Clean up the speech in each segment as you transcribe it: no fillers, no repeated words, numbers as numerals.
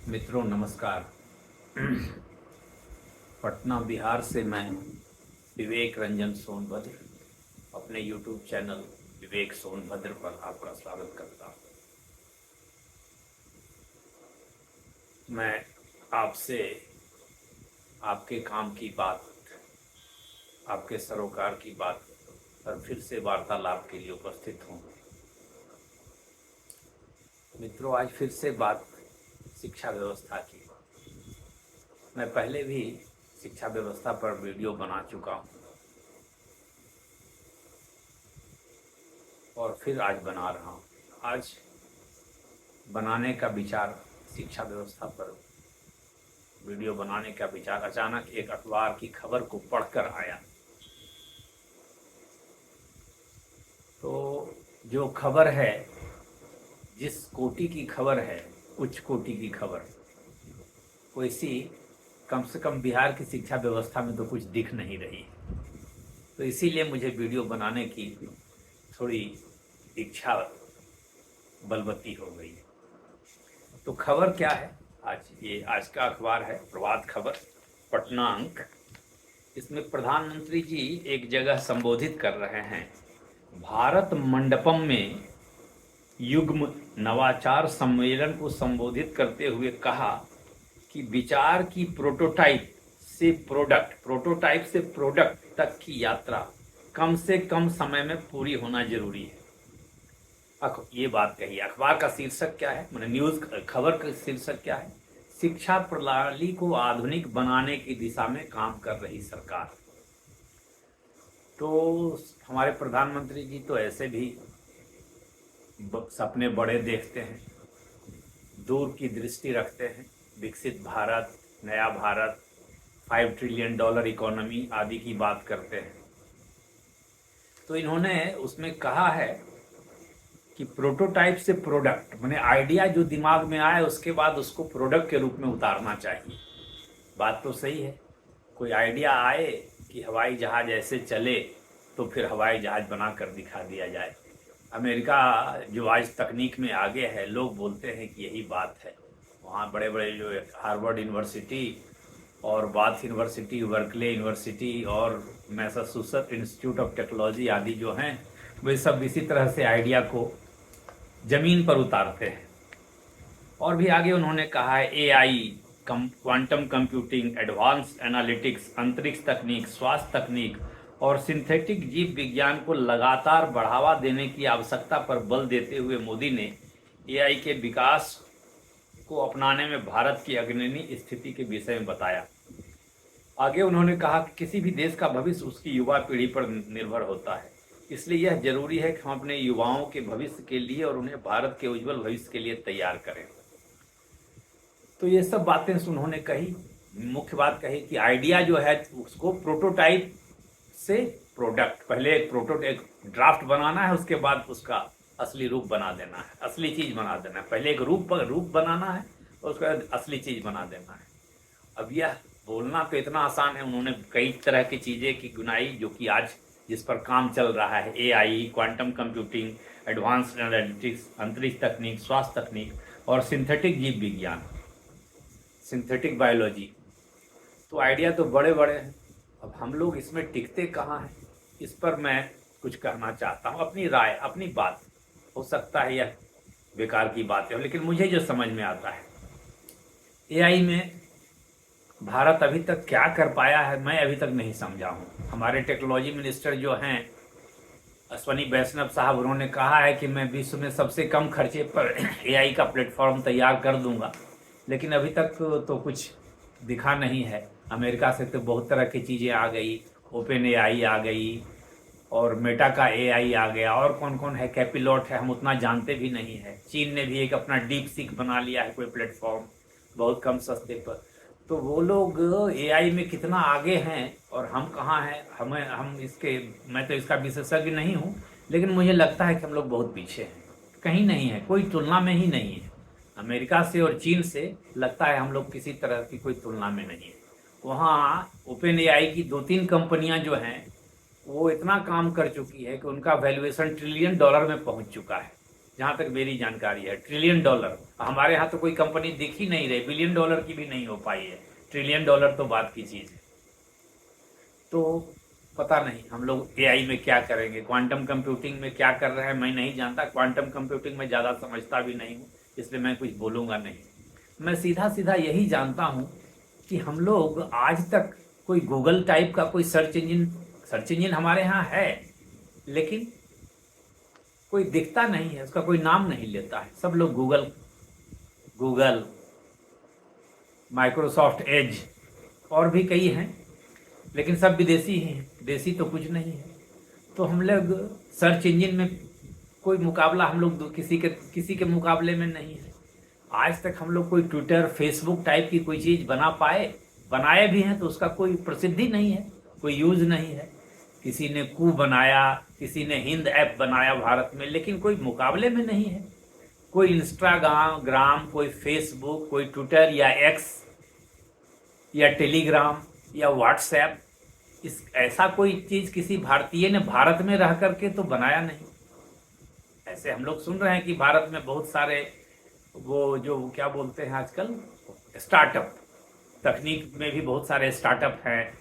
मित्रों नमस्कार। पटना बिहार से मैं विवेक रंजन सोनभद्र अपने YouTube चैनल विवेक सोनभद्र पर आपका स्वागत करता हूँ। मैं आपसे आपके काम की बात, आपके सरोकार की बात पर फिर से वार्तालाप के लिए उपस्थित हूँ। मित्रों, आज फिर से बात शिक्षा व्यवस्था की। मैं पहले भी शिक्षा व्यवस्था पर वीडियो बना चुका हूँ और फिर आज बना रहा हूँ। आज बनाने का विचार, शिक्षा व्यवस्था पर वीडियो बनाने का विचार अचानक एक अखबार की खबर को पढ़कर आया। तो जो खबर है, जिस कोटि की खबर है, उच्च कोटि की खबर, वैसी कम से कम बिहार की शिक्षा व्यवस्था में तो कुछ दिख नहीं रही। तो इसीलिए मुझे वीडियो बनाने की थोड़ी इच्छा बलवती हो गई। तो खबर क्या है? आज का अखबार है प्रभात खबर, पटना अंक। इसमें प्रधानमंत्री जी एक जगह संबोधित कर रहे हैं। भारत मंडपम में युग्म नवाचार सम्मेलन को संबोधित करते हुए कहा कि विचार की प्रोटोटाइप से प्रोडक्ट तक की यात्रा कम से कम समय में पूरी होना जरूरी है। ये बात कही। अखबार का शीर्षक क्या है, मैंने न्यूज खबर का शीर्षक क्या है? शिक्षा प्रणाली को आधुनिक बनाने की दिशा में काम कर रही सरकार। तो हमारे प्रधानमंत्री जी तो ऐसे भी सपने बड़े देखते हैं, दूर की दृष्टि रखते हैं। विकसित भारत, नया भारत, $5 ट्रिलियन इकोनॉमी आदि की बात करते हैं। तो इन्होंने उसमें कहा है कि प्रोटोटाइप से प्रोडक्ट, माने आइडिया जो दिमाग में आए उसके बाद उसको प्रोडक्ट के रूप में उतारना चाहिए। बात तो सही है। कोई आइडिया आए कि हवाई जहाज ऐसे चले तो फिर हवाई जहाज बना कर दिखा दिया जाए। अमेरिका जो आज तकनीक में आगे है, लोग बोलते हैं कि यही बात है। वहाँ बड़े बड़े जो हार्वर्ड यूनिवर्सिटी और बाथ यूनिवर्सिटी, बर्कले यूनिवर्सिटी और मैसाचुसेट्स इंस्टीट्यूट ऑफ टेक्नोलॉजी आदि जो हैं, वे सब इसी तरह से आइडिया को जमीन पर उतारते हैं। और भी आगे उन्होंने कहा है AI, quantum computing, advance analytics, अंतरिक्ष तकनीक, स्वास्थ्य तकनीक और सिंथेटिक जीव विज्ञान को लगातार बढ़ावा देने की आवश्यकता पर बल देते हुए मोदी ने एआई के विकास को अपनाने में भारत की अग्रणी स्थिति के विषय में बताया। आगे उन्होंने कहा कि किसी भी देश का भविष्य उसकी युवा पीढ़ी पर निर्भर होता है, इसलिए यह जरूरी है कि हम अपने युवाओं के भविष्य के लिए और उन्हें भारत के उज्जवल भविष्य के लिए तैयार करें। तो ये सब बातें उन्होंने कही। मुख्य बात कही कि आइडिया जो है उसको प्रोटोटाइप से प्रोडक्ट, पहले एक ड्राफ्ट बनाना है, उसके बाद उसका असली रूप बना देना है, असली चीज बना देना है। पहले एक रूप बनाना है और उसके बाद असली चीज बना देना है। अब यह बोलना तो इतना आसान है, उन्होंने कई तरह की चीजें की गिनाई जो कि आज जिस पर काम चल रहा है। AI, quantum computing, advance analytics, अंतरिक्ष तकनीक, स्वास्थ्य तकनीक और सिंथेटिक जीव विज्ञान, सिंथेटिक बायोलॉजी। तो आइडिया तो बड़े बड़े हैं। अब हम लोग इसमें टिकते कहाँ हैं, इस पर मैं कुछ कहना चाहता हूँ। अपनी राय, अपनी बात, हो सकता है यह बेकार की बात है, लेकिन मुझे जो समझ में आता है, एआई में भारत अभी तक क्या कर पाया है मैं अभी तक नहीं समझा हूँ। हमारे टेक्नोलॉजी मिनिस्टर जो हैं अश्वनी वैष्णव साहब, उन्होंने कहा है कि मैं विश्व में सबसे कम खर्चे पर एआई का प्लेटफॉर्म तैयार कर दूंगा, लेकिन अभी तक तो कुछ दिखा नहीं है। अमेरिका से तो बहुत तरह की चीज़ें आ गई, ओपन एआई आ गई और मेटा का एआई आ गया, और कौन कौन है, कैपिलॉट है, हम उतना जानते भी नहीं है। चीन ने भी एक अपना डीप सीक बना लिया है, कोई प्लेटफॉर्म बहुत कम सस्ते पर। तो वो लोग एआई में कितना आगे हैं और हम कहाँ हैं, मैं तो इसका विशेषज्ञ नहीं हूँ, लेकिन मुझे लगता है कि हम लोग बहुत पीछे हैं, कहीं नहीं है, कोई तुलना में ही नहीं है। अमेरिका से और चीन से लगता है हम लोग किसी तरह की कोई तुलना में नहीं है। वहाँ ओपन एआई की 2-3 कंपनियां जो हैं वो इतना काम कर चुकी है कि उनका वैल्यूएशन $1 ट्रिलियन में पहुंच चुका है। जहां तक मेरी जानकारी है। ट्रिलियन डॉलर हमारे यहाँ तो कोई कंपनी दिख ही नहीं रही, बिलियन डॉलर की भी नहीं हो पाई है, ट्रिलियन डॉलर तो बात की चीज़ है। तो पता नहीं हम लोग एआई में क्या करेंगे, क्वांटम कंप्यूटिंग में क्या कर रहे हैं मैं नहीं जानता, क्वांटम कंप्यूटिंग में ज़्यादा समझता भी नहीं हूँ, इसलिए मैं कुछ बोलूँगा नहीं। मैं सीधा सीधा यही जानता हूँ कि हम लोग आज तक कोई गूगल टाइप का कोई सर्च इंजन हमारे यहाँ है, लेकिन कोई दिखता नहीं है, उसका कोई नाम नहीं लेता है। सब लोग गूगल गूगल माइक्रोसॉफ्ट एज और भी कई हैं, लेकिन सब विदेशी ही हैं, देसी तो कुछ नहीं है। तो हम लोग सर्च इंजन में कोई मुकाबला हम लोग किसी के मुकाबले में नहीं है। आज तक हम लोग कोई ट्विटर फेसबुक टाइप की कोई चीज़ बनाए भी हैं तो उसका कोई प्रसिद्धि नहीं है, कोई यूज़ नहीं है। किसी ने कू बनाया, किसी ने हिंद ऐप बनाया भारत में, लेकिन कोई मुकाबले में नहीं है। कोई इंस्टाग्राम, कोई फेसबुक, कोई ट्विटर या एक्स या टेलीग्राम या व्हाट्सएप, ऐसा कोई चीज़ किसी भारतीय ने भारत में रह करके तो बनाया नहीं। ऐसे हम लोग सुन रहे हैं कि भारत में बहुत सारे वो जो क्या बोलते हैं आजकल स्टार्टअप, तकनीक में भी बहुत सारे स्टार्टअप हैं,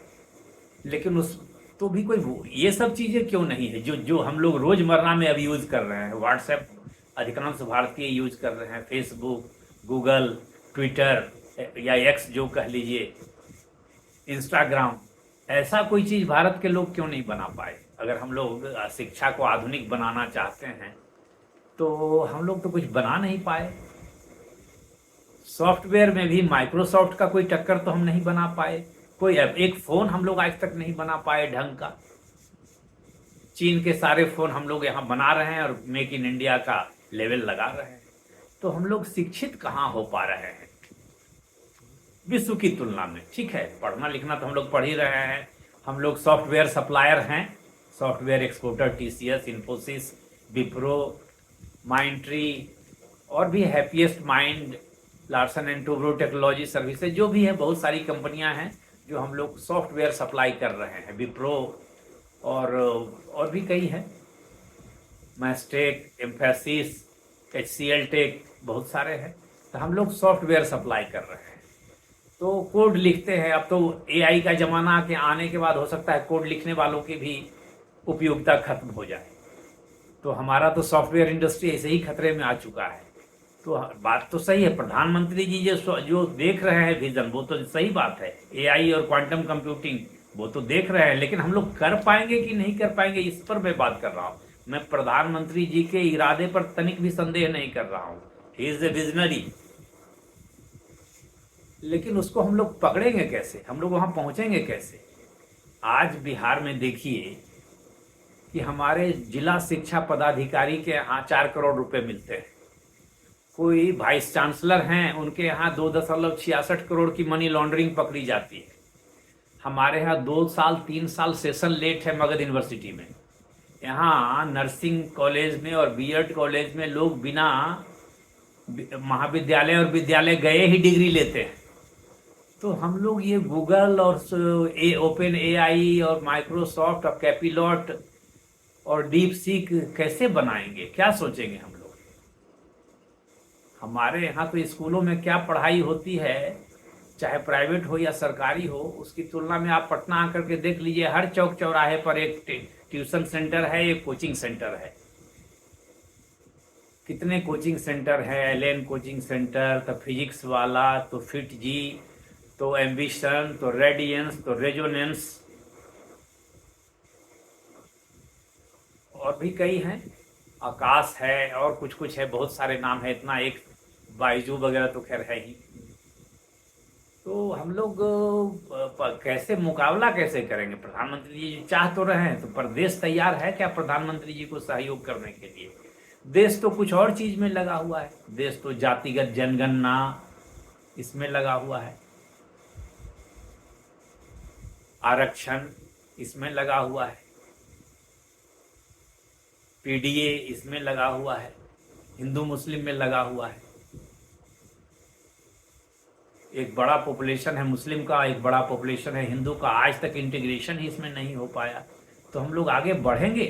लेकिन उस तो भी कोई ये सब चीज़ें क्यों नहीं है जो जो हम लोग रोज़मर्रा में अभी यूज़ कर रहे हैं। व्हाट्सएप अधिकांश भारतीय यूज कर रहे हैं, फेसबुक, गूगल, ट्विटर या एक्स जो कह लीजिए, इंस्टाग्राम, ऐसा कोई चीज़ भारत के लोग क्यों नहीं बना पाए। अगर हम लोग शिक्षा को आधुनिक बनाना चाहते हैं तो हम लोग तो कुछ बना नहीं पाए। सॉफ्टवेयर में भी माइक्रोसॉफ्ट का कोई टक्कर तो हम नहीं बना पाए। कोई एक फ़ोन हम लोग आज तक नहीं बना पाए ढंग का। चीन के सारे फ़ोन हम लोग यहाँ बना रहे हैं और मेक इन इंडिया का लेवल लगा रहे हैं। तो हम लोग शिक्षित कहाँ हो पा रहे हैं विश्व की तुलना में। ठीक है, पढ़ना लिखना तो हम लोग पढ़ ही रहे हैं। हम लोग सॉफ्टवेयर सप्लायर हैं, software exporter, TCS, Infosys, Wipro, Mindtree और भी happiest mind, Larsen and Toubro technology services, जो भी है बहुत सारी कंपनियां हैं जो हम लोग सॉफ्टवेयर सप्लाई कर रहे हैं। विप्रो और भी कई हैं, मैस्टेक, एम्फेसिस, HCL टेक, बहुत सारे हैं। तो हम लोग सॉफ्टवेयर सप्लाई कर रहे हैं, तो कोड लिखते हैं। अब तो AI का ज़माना के आने के बाद हो सकता है कोड लिखने वालों की भी उपयोगिता खत्म हो जाए। तो हमारा तो सॉफ्टवेयर इंडस्ट्री ऐसे ही खतरे में आ चुका है। तो बात तो सही है, प्रधानमंत्री जी जो देख रहे हैं विजन, वो तो सही बात है। AI और क्वांटम कंप्यूटिंग वो तो देख रहे हैं, लेकिन हम लोग कर पाएंगे कि नहीं कर पाएंगे, इस पर मैं बात कर रहा हूँ। मैं प्रधानमंत्री जी के इरादे पर तनिक भी संदेह नहीं कर रहा हूँ। ही इज ए विजनरी, लेकिन उसको हम लोग पकड़ेंगे कैसे, हम लोग वहाँ पहुँचेंगे कैसे। आज बिहार में देखिए कि हमारे जिला शिक्षा पदाधिकारी के यहाँ 4 करोड़ रुपए मिलते हैं। कोई वाइस चांसलर हैं, उनके यहाँ 2.66 करोड़ की मनी लॉन्ड्रिंग पकड़ी जाती है। हमारे यहाँ 2 साल 3 साल सेशन लेट है मगध यूनिवर्सिटी में। यहाँ नर्सिंग कॉलेज में और बीएड कॉलेज में लोग बिना महाविद्यालय और विद्यालय गए ही डिग्री लेते हैं। तो हम लोग ये गूगल और ओपन AI और माइक्रोसॉफ्ट और कैपिलॉट और डीप सीक कैसे बनाएंगे, क्या सोचेंगे हम लोग। हमारे यहाँ तो स्कूलों में क्या पढ़ाई होती है, चाहे प्राइवेट हो या सरकारी हो, उसकी तुलना में आप पटना आकर के देख लीजिए, हर चौक चौराहे पर एक ट्यूशन सेंटर है, एक कोचिंग सेंटर है। कितने कोचिंग सेंटर है, एलेन कोचिंग सेंटर, तो फिजिक्स वाला, तो फिट जी, तो एम्बिशन, तो रेडियंस, तो रेजोनेंस, और भी कई हैं, आकाश है और कुछ कुछ है, बहुत सारे नाम है। इतना एक बायजू वगैरह तो खैर है ही। तो हम लोग कैसे मुकाबला कैसे करेंगे। प्रधानमंत्री जी चाह तो रहे हैं, तो प्रदेश तैयार है क्या प्रधानमंत्री जी को सहयोग करने के लिए। देश तो कुछ और चीज में लगा हुआ है, देश तो जातिगत जनगणना इसमें लगा हुआ है, आरक्षण इसमें लगा हुआ है, PDA इसमें लगा हुआ है, हिंदू मुस्लिम में लगा हुआ है। एक बड़ा पॉपुलेशन है मुस्लिम का, एक बड़ा पॉपुलेशन है हिंदू का। आज तक इंटीग्रेशन ही इसमें नहीं हो पाया। तो हम लोग आगे बढ़ेंगे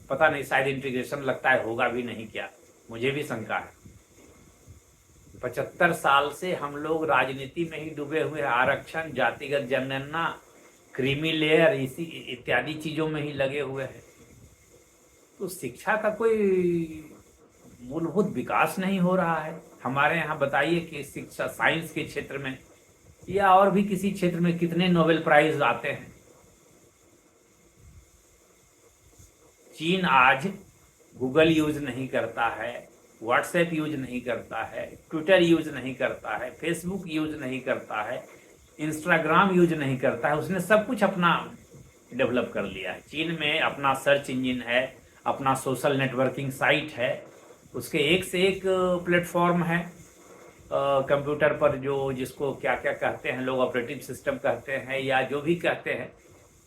पता नहीं, शायद इंटीग्रेशन लगता है होगा भी नहीं क्या, मुझे भी शंका है। 75 साल से हम लोग राजनीति में ही डूबे हुए हैं, आरक्षण, जातिगत जनगणना, क्रीमी लेयर, इसी इत्यादि चीजों में ही लगे हुए हैं। तो शिक्षा का कोई मूलभूत विकास नहीं हो रहा है हमारे यहाँ। बताइए कि शिक्षा, साइंस के क्षेत्र में या और भी किसी क्षेत्र में कितने नोबेल प्राइज आते हैं। चीन आज गूगल यूज नहीं करता है, व्हाट्सएप यूज नहीं करता है, ट्विटर यूज नहीं करता है, फेसबुक यूज नहीं करता है, इंस्टाग्राम यूज नहीं करता है। उसने सब कुछ अपना डेवलप कर लिया है। चीन में अपना सर्च इंजन है, अपना सोशल नेटवर्किंग साइट है, उसके एक से एक प्लेटफॉर्म है कंप्यूटर पर, जो जिसको क्या क्या कहते हैं लोग, ऑपरेटिव सिस्टम कहते हैं या जो भी कहते हैं।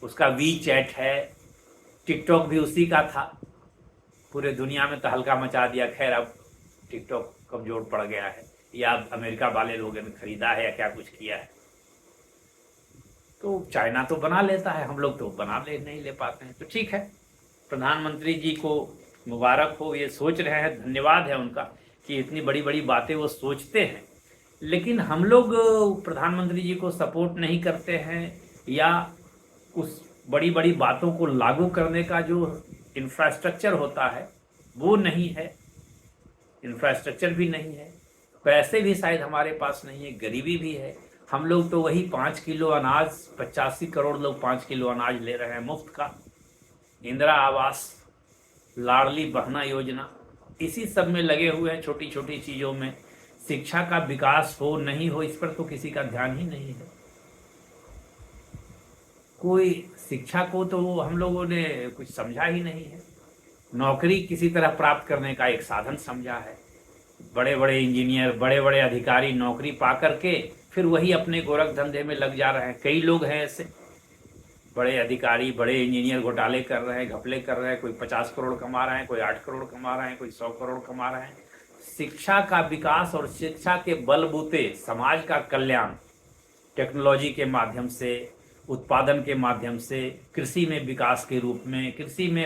उसका वी चैट है, टिकटॉक भी उसी का था, पूरे दुनिया में तो हल्का मचा दिया। खैर अब टिकटॉक कमजोर पड़ गया है, या अमेरिका वाले लोगों ने खरीदा है या क्या कुछ किया है। तो चाइना तो बना लेता है, हम लोग तो नहीं ले पाते हैं। तो ठीक है, प्रधानमंत्री जी को मुबारक हो, ये सोच रहे हैं, धन्यवाद है उनका कि इतनी बड़ी बड़ी बातें वो सोचते हैं। लेकिन हम लोग प्रधानमंत्री जी को सपोर्ट नहीं करते हैं, या उस बड़ी बड़ी बातों को लागू करने का जो इंफ्रास्ट्रक्चर होता है वो नहीं है। इंफ्रास्ट्रक्चर भी नहीं है, पैसे भी शायद हमारे पास नहीं है, गरीबी भी है। हम लोग तो वही 5 किलो अनाज, 85 करोड़ लोग 5 किलो अनाज ले रहे हैं मुफ्त का। इंदिरा आवास, लाडली बहना योजना, इसी सब में लगे हुए हैं, छोटी छोटी चीज़ों में। शिक्षा का विकास हो नहीं हो, इस पर तो किसी का ध्यान ही नहीं है। कोई शिक्षा को तो हम लोगों ने कुछ समझा ही नहीं है। नौकरी किसी तरह प्राप्त करने का एक साधन समझा है। बड़े बड़े इंजीनियर, बड़े बड़े अधिकारी नौकरी पा करके फिर वही अपने गोरख धंधे में लग जा रहे हैं। कई लोग हैं ऐसे, बड़े अधिकारी, बड़े इंजीनियर घोटाले कर रहे हैं, घपले कर रहे हैं। कोई 50 करोड़ कमा रहे हैं, कोई 8 करोड़ कमा रहे हैं, कोई 100 करोड़ कमा रहे हैं। शिक्षा का विकास और शिक्षा के बलबूते समाज का कल्याण, टेक्नोलॉजी के माध्यम से, उत्पादन के माध्यम से, कृषि में विकास के रूप में, कृषि में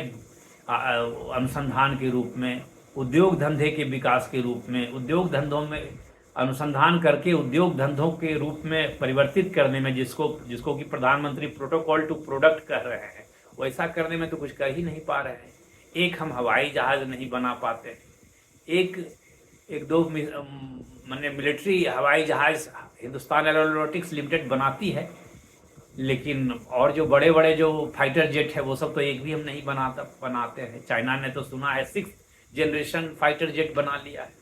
अनुसंधान के रूप में, उद्योग धंधे के विकास के रूप में, उद्योग धंधों में अनुसंधान करके उद्योग धंधों के रूप में परिवर्तित करने में, जिसको कि प्रधानमंत्री प्रोटोकॉल टू प्रोडक्ट कह रहे हैं, वैसा करने में तो कुछ कर ही नहीं पा रहे हैं। एक हम हवाई जहाज नहीं बना पाते, एक दो मैंने मिलिट्री हवाई जहाज हिंदुस्तान एरोनॉटिक्स लिमिटेड बनाती है, लेकिन और जो बड़े बड़े जो फाइटर जेट है वो सब तो एक भी हम नहीं बनाते हैं। चाइना ने तो सुना है 6th जनरेशन फाइटर जेट बना लिया है।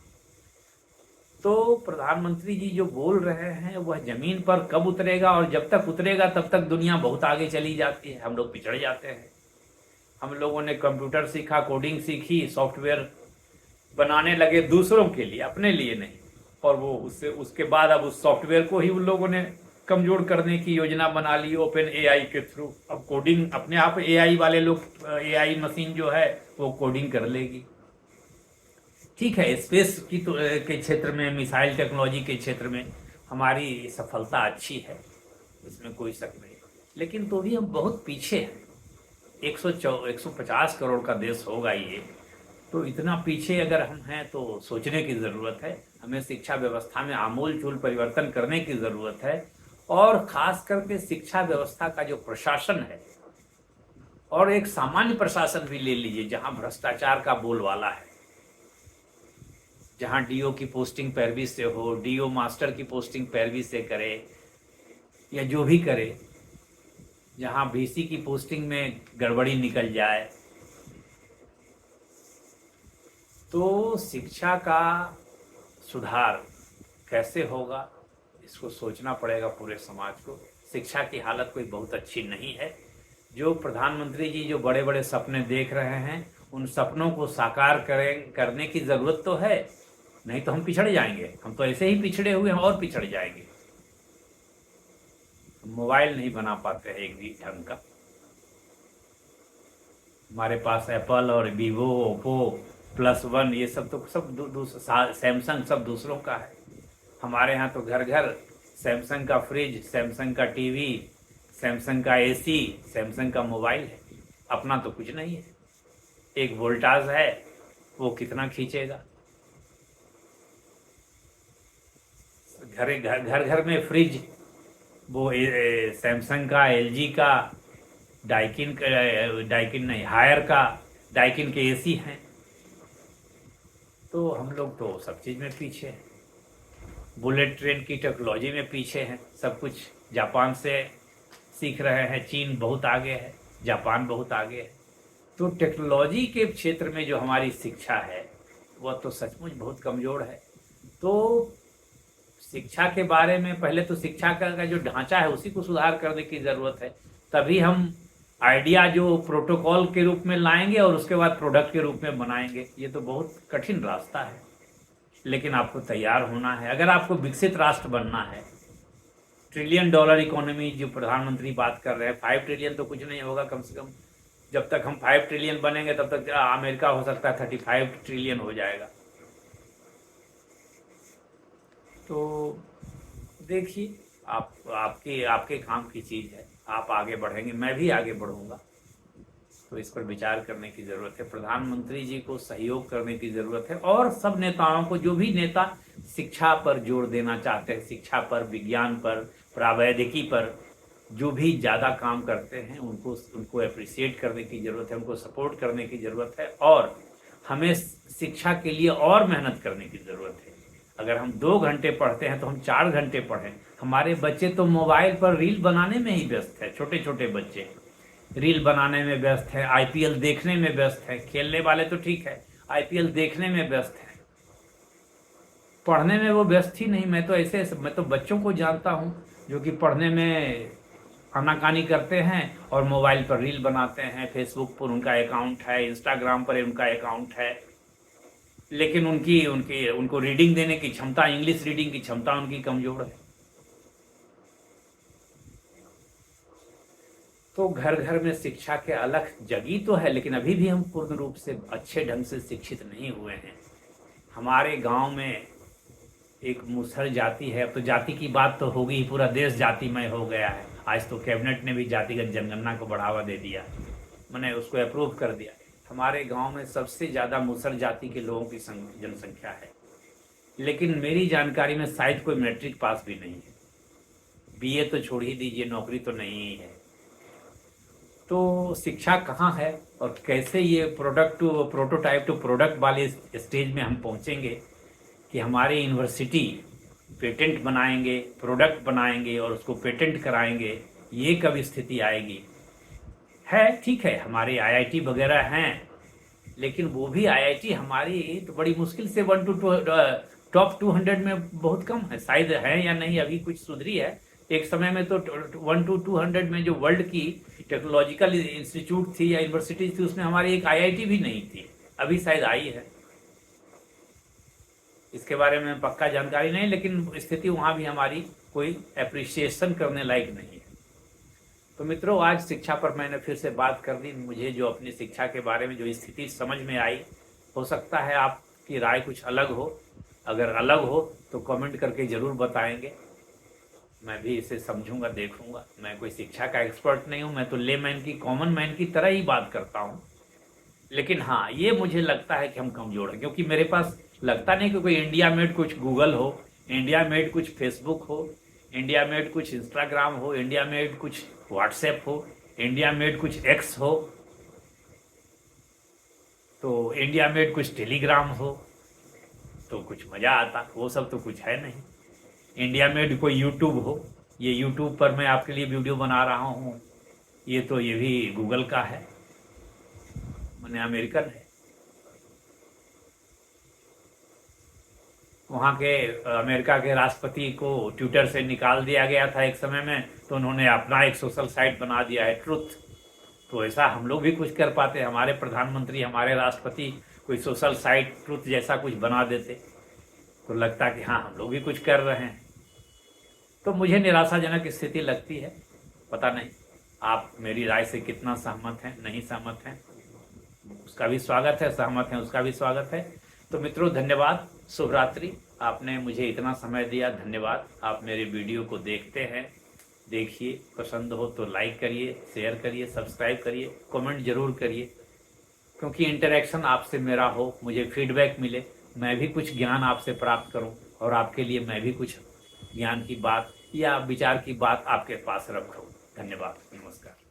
तो प्रधानमंत्री जी जो बोल रहे हैं वह जमीन पर कब उतरेगा, और जब तक उतरेगा तब तक दुनिया बहुत आगे चली जाती है, हम लोग पिछड़ जाते हैं। हम लोगों ने कंप्यूटर सीखा, कोडिंग सीखी, सॉफ्टवेयर बनाने लगे दूसरों के लिए, अपने लिए नहीं, और वो उसके बाद अब उस सॉफ्टवेयर को ही उन लोगों ने कमजोर करने की योजना बना ली ओपन एआई के थ्रू। अब कोडिंग अपने आप एआई वाले लोग, एआई मशीन जो है वो कोडिंग कर लेगी। ठीक है, स्पेस की तो के क्षेत्र में, मिसाइल टेक्नोलॉजी के क्षेत्र में हमारी सफलता अच्छी है, इसमें कोई शक नहीं, लेकिन तो भी हम बहुत पीछे हैं। 150 करोड़ का देश होगा ये, तो इतना पीछे अगर हम हैं तो सोचने की ज़रूरत है। हमें शिक्षा व्यवस्था में आमूल चूल परिवर्तन करने की ज़रूरत है, और ख़ास करके शिक्षा व्यवस्था का जो प्रशासन है, और एक सामान्य प्रशासन भी ले लीजिए जहाँ भ्रष्टाचार का बोलबाला है, जहाँ डीओ की पोस्टिंग पैरवी से हो, डीओ मास्टर की पोस्टिंग पैरवी से करे या जो भी करे, जहाँ वीसी की पोस्टिंग में गड़बड़ी निकल जाए, तो शिक्षा का सुधार कैसे होगा, इसको सोचना पड़ेगा पूरे समाज को। शिक्षा की हालत कोई बहुत अच्छी नहीं है। जो प्रधानमंत्री जी जो बड़े बड़े सपने देख रहे हैं, उन सपनों को साकार करने की ज़रूरत तो है, नहीं तो हम पिछड़ जाएंगे। हम तो ऐसे ही पिछड़े हुए हैं और पिछड़ जाएंगे। मोबाइल नहीं बना पाते हैं एक भी ढंग का। हमारे पास एप्पल और वीवो, ओप्पो, +1 ये सब तो सब सैमसंग सब दूसरों का है। हमारे यहाँ तो घर घर सैमसंग का फ्रिज, सैमसंग का टीवी, सैमसंग का एसी, सैमसंग का मोबाइल है, अपना तो कुछ नहीं है। एक वोल्टाज है, वो कितना खींचेगा। घर घर में फ्रिज, वो सैमसंग का, एलजी का, डाइकिन नहीं, हायर का, डाइकिन के एसी हैं। तो हम लोग तो सब चीज़ में पीछे हैं। बुलेट ट्रेन की टेक्नोलॉजी में पीछे हैं। सब कुछ जापान से सीख रहे हैं। चीन बहुत आगे है, जापान बहुत आगे है। तो टेक्नोलॉजी के क्षेत्र में जो हमारी शिक्षा है वह तो सचमुच बहुत कमज़ोर है। तो शिक्षा के बारे में पहले तो शिक्षा का जो ढांचा है उसी को सुधार करने की ज़रूरत है। तभी हम आइडिया जो प्रोटोकॉल के रूप में लाएंगे और उसके बाद प्रोडक्ट के रूप में बनाएंगे। ये तो बहुत कठिन रास्ता है, लेकिन आपको तैयार होना है। अगर आपको विकसित राष्ट्र बनना है, ट्रिलियन डॉलर इकोनॉमी जो प्रधानमंत्री बात कर रहे हैं, 5 ट्रिलियन तो कुछ नहीं होगा। कम से कम जब तक हम 5 ट्रिलियन बनेंगे तब तक अमेरिका हो सकता है 35 ट्रिलियन हो जाएगा। तो देखिए, आपके काम की चीज़ है। आप आगे बढ़ेंगे, मैं भी आगे बढ़ूंगा। तो इस पर विचार करने की ज़रूरत है। प्रधानमंत्री जी को सहयोग करने की ज़रूरत है, और सब नेताओं को, जो भी नेता शिक्षा पर जोर देना चाहते हैं, शिक्षा पर, विज्ञान पर, प्रावैधिकी पर जो भी ज़्यादा काम करते हैं, उनको अप्रिशिएट करने की ज़रूरत है, उनको सपोर्ट करने की ज़रूरत है। और हमें शिक्षा के लिए और मेहनत करने की ज़रूरत है। अगर हम 2 घंटे पढ़ते हैं तो हम 4 घंटे पढ़ें। हमारे बच्चे तो मोबाइल पर रील बनाने में ही व्यस्त है। छोटे छोटे बच्चे रील बनाने में व्यस्त है, आईपीएल देखने में व्यस्त है। खेलने वाले तो ठीक है, आईपीएल देखने में व्यस्त है, पढ़ने में वो व्यस्त ही नहीं। मैं तो बच्चों को जानता हूँ जो कि पढ़ने में आनाकानी करते हैं और मोबाइल पर रील बनाते हैं। फेसबुक पर उनका अकाउंट है, इंस्टाग्राम पर उनका अकाउंट है, लेकिन उनको रीडिंग देने की क्षमता, इंग्लिश रीडिंग की क्षमता उनकी कमजोर है। तो घर घर में शिक्षा के अलख जगी तो है, लेकिन अभी भी हम पूर्ण रूप से अच्छे ढंग से शिक्षित नहीं हुए हैं। हमारे गांव में एक मुसहर जाति है। अब तो जाति की बात तो होगी ही, पूरा देश जातिमय हो गया है। आज तो कैबिनेट ने भी जातिगत जनगणना को बढ़ावा दे दिया, मैंने उसको अप्रूव कर दिया। हमारे गांव में सबसे ज़्यादा मुसहर जाति के लोगों की जनसंख्या है, लेकिन मेरी जानकारी में शायद कोई मैट्रिक पास भी नहीं है। बीए तो छोड़ ही दीजिए, नौकरी तो नहीं ही है। तो शिक्षा कहाँ है और कैसे ये प्रोटोटाइप टू प्रोडक्ट वाले स्टेज में हम पहुँचेंगे कि हमारे यूनिवर्सिटी पेटेंट बनाएंगे, प्रोडक्ट बनाएंगे और उसको पेटेंट कराएंगे, ये कब स्थिति आएगी। है ठीक है, हमारे आईआईटी वगैरह हैं, लेकिन वो भी आईआईटी हमारी तो बड़ी मुश्किल से टॉप 200 में बहुत कम है। शायद है या नहीं, अभी कुछ सुधरी है। एक समय में तो 1 to 200 में जो वर्ल्ड की टेक्नोलॉजिकल इंस्टीट्यूट थी या यूनिवर्सिटी थी, उसमें हमारी एक आईआईटी भी नहीं थी। अभी शायद आई है, इसके बारे में पक्का जानकारी नहीं, लेकिन स्थिति वहाँ भी हमारी कोई एप्रिसिएशन करने लायक नहीं है। तो मित्रों, आज शिक्षा पर मैंने फिर से बात कर दी। मुझे जो अपनी शिक्षा के बारे में जो स्थिति समझ में आई, हो सकता है आपकी राय कुछ अलग हो। अगर अलग हो तो कमेंट करके ज़रूर बताएंगे, मैं भी इसे समझूंगा, देखूंगा। मैं कोई शिक्षा का एक्सपर्ट नहीं हूँ, मैं तो लेमैन की, कॉमन मैन की तरह ही बात करता हूँ। लेकिन हाँ, ये मुझे लगता है कि हम कमज़ोर हैं, क्योंकि मेरे पास लगता नहीं कि कोई इंडिया मेड कुछ गूगल हो, इंडिया मेड कुछ फेसबुक हो, इंडिया मेड कुछ इंस्टाग्राम हो, इंडिया मेड कुछ व्हाट्सएप हो, इंडिया मेड कुछ एक्स हो, तो इंडिया मेड कुछ टेलीग्राम हो तो कुछ मज़ा आता। वो सब तो कुछ है नहीं। इंडिया मेड कोई यूट्यूब हो, ये यूट्यूब पर मैं आपके लिए वीडियो बना रहा हूँ, ये भी गूगल का है, मैंने अमेरिकन है। वहाँ के अमेरिका के राष्ट्रपति को ट्विटर से निकाल दिया गया था एक समय में, तो उन्होंने अपना एक सोशल साइट बना दिया है, ट्रुथ। तो ऐसा हम लोग भी कुछ कर पाते, हमारे प्रधानमंत्री, हमारे राष्ट्रपति कोई सोशल साइट ट्रुथ जैसा कुछ बना देते तो लगता कि हाँ, हम लोग भी कुछ कर रहे हैं। तो मुझे निराशाजनक स्थिति लगती है। पता नहीं आप मेरी राय से कितना सहमत हैं, नहीं सहमत हैं, उसका भी स्वागत है, सहमत हैं उसका भी स्वागत है। तो मित्रों, धन्यवाद, शुभ रात्रि। आपने मुझे इतना समय दिया, धन्यवाद। आप मेरे वीडियो को देखते हैं, देखिए, पसंद हो तो लाइक करिए, शेयर करिए, सब्सक्राइब करिए, कमेंट जरूर करिए। क्योंकि इंटरेक्शन आपसे मेरा हो, मुझे फीडबैक मिले, मैं भी कुछ ज्ञान आपसे प्राप्त करूं और आपके लिए मैं भी कुछ ज्ञान की बात या विचार की बात आपके पास रखूं। धन्यवाद, नमस्कार।